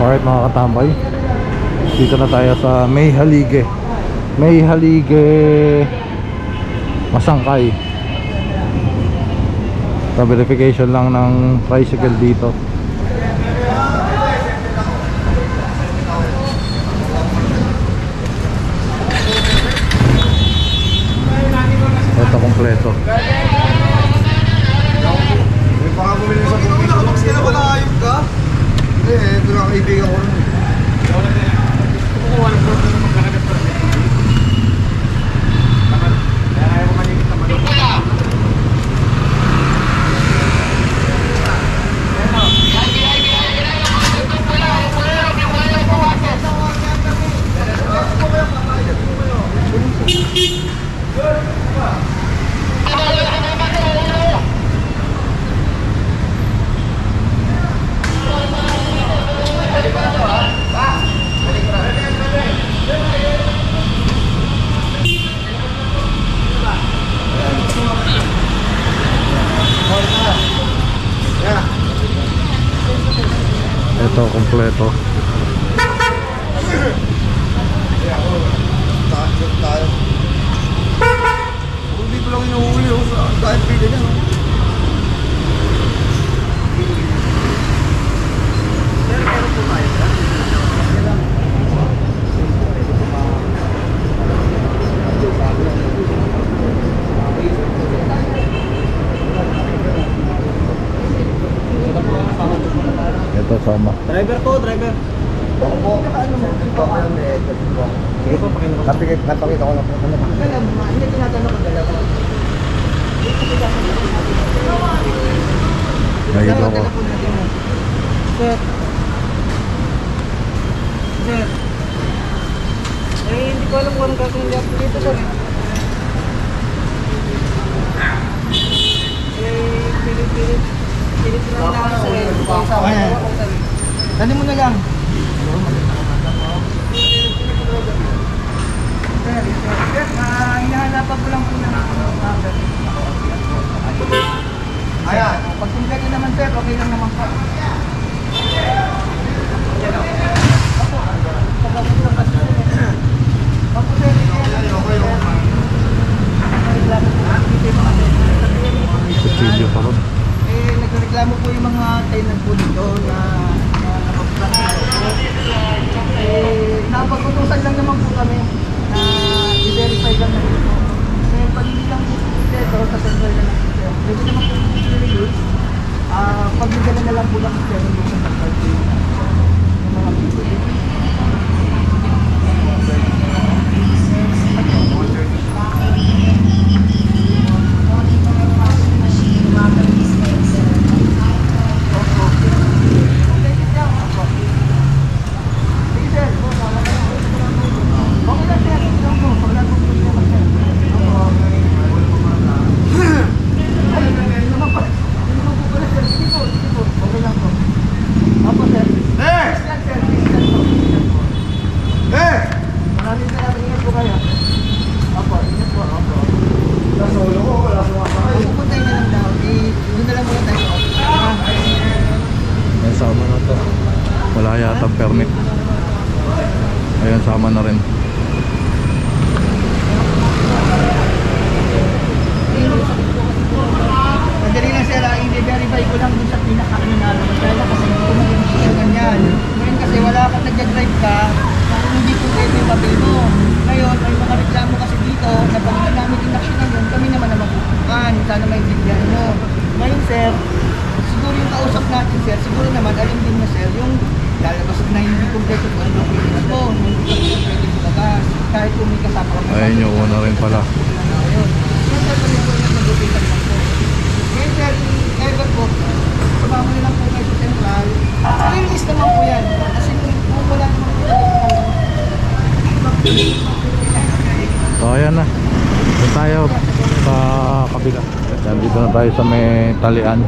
Alright mga katambay, dito na tayo sa May Halige Masangkay. Sa verification lang ng tricycle dito. Ito kompleto. Baka bumili sa bumili. Nakapag ka na ba na ayun ka? Ito na kaibigan ko rin. Kukuha ng problem ng magkakagat pa rin. Kaya ayaw ko maligit naman. Ito kompleto. Takot tayo. Hindi ko lang inuhuli sa kahit pili niya. Ito sama. Driver po, driver. Ako po. Ano mo? Ito ko yung letter. Sige po, napakita ko na po. Hindi tinatanong ko dalawa. Naiba ko. Sir. Sir. Hindi ko alam kung anong gagawin dito, sir. Pilit lang lang, sir. Dali mo na lang. Sir, hinahanapan ko lang po ng number. Ayan. Pag kumpleto naman, sir, okay lang naman po. Kutsilyo pa ron. Nagreklamo po yung mga tenant po dito na nakapulang dito. Napag-utusan lang naman po kami na i-verify lang naman po. Pag hindi lang po dito, sa central na lang po. Pwede naman po i-release. Pag-igala na lang po lang po yung sa central po yung mga people. Sama na to. Wala yata permit. Ayan, sama na rin. Madali na sir, i-verify ko lang dun sa pinaka-ano na naman kaya kasi hindi ko mag-issue ganyan. Ngayon kasi wala kang nag-drive ka, hindi ko pwede yung papel mo. Ngayon, may mga reklamo kasi dito na pag namin inaksyonan yun, kami naman na magpupukan. Sana may bigyan mo. Ngayon sir, siguro yung kausap natin sir, siguro naman alam din na sir, yung lalabas na hindi kompleto ko ang documents mo, hindi ka pwede lumabas, kahit kung may kasama ka. Ayun yung una rin pala. Ayun. Sir, pwede po yung mag-upitan lang po. Ngayon sir, ever po, sumama nyo lang po kayo sa central, i-release naman po yan. Kasi kung wala naman po So ayan na. Doon tayo sa kabila. Dito na tayo sa may talian.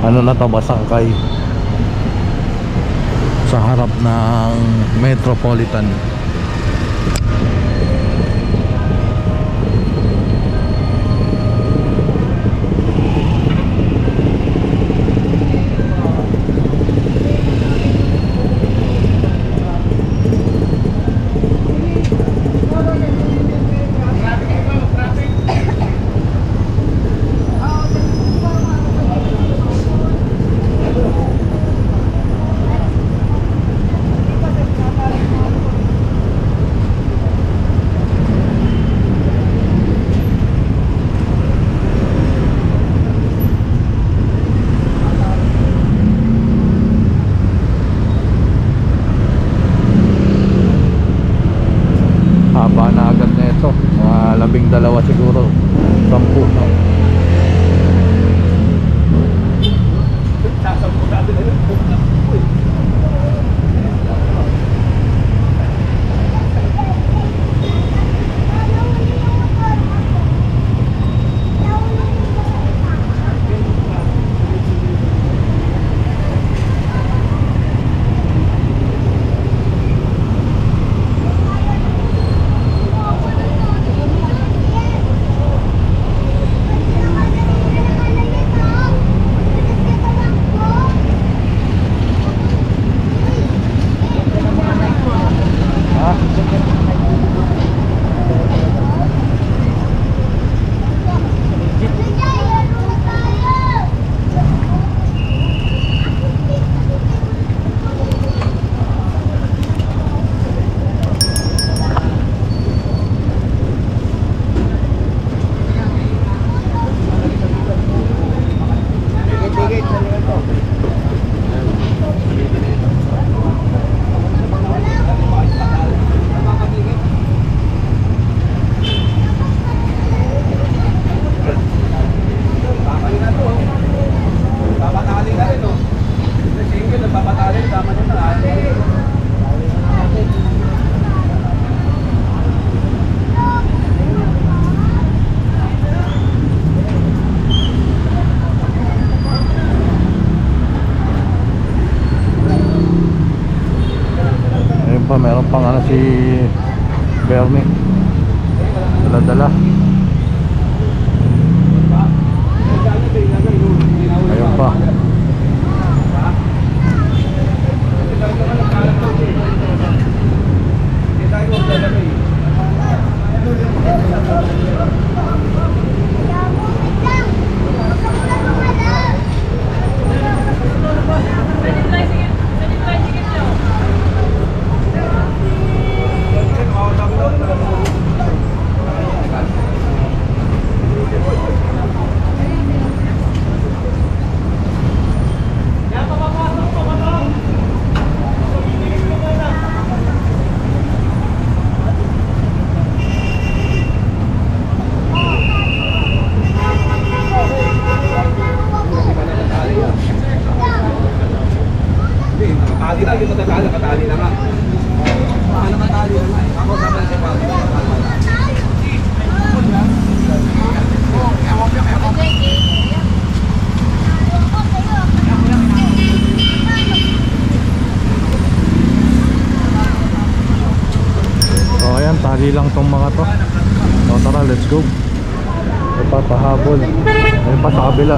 Ano na to, Masangkay, sa harap ng Metropolitan. pang ano si Bernie. Dala-dala. Ayun pa. Nakatali lang yung matatali, nakatali lang nga. Nakatali lang nga. Ako naman si Pablo. So ayan, tali lang tong mga to. So tara, let's go. Ito pa, pahabol. Ayun pa sa kabila.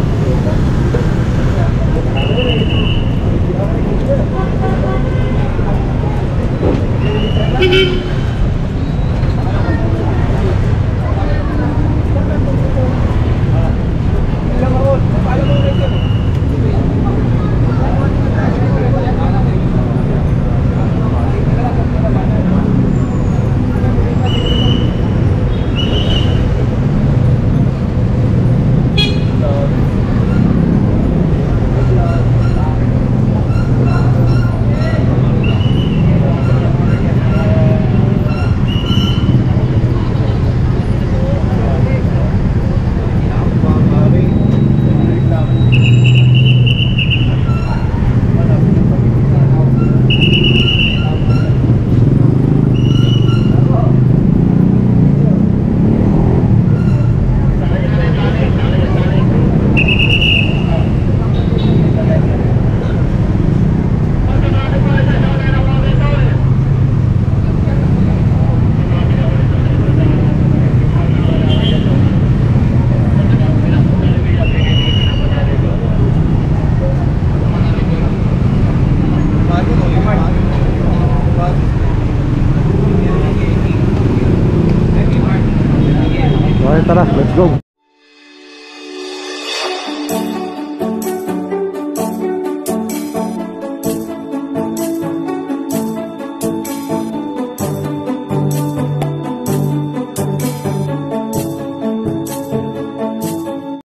Okay, tara, let's go.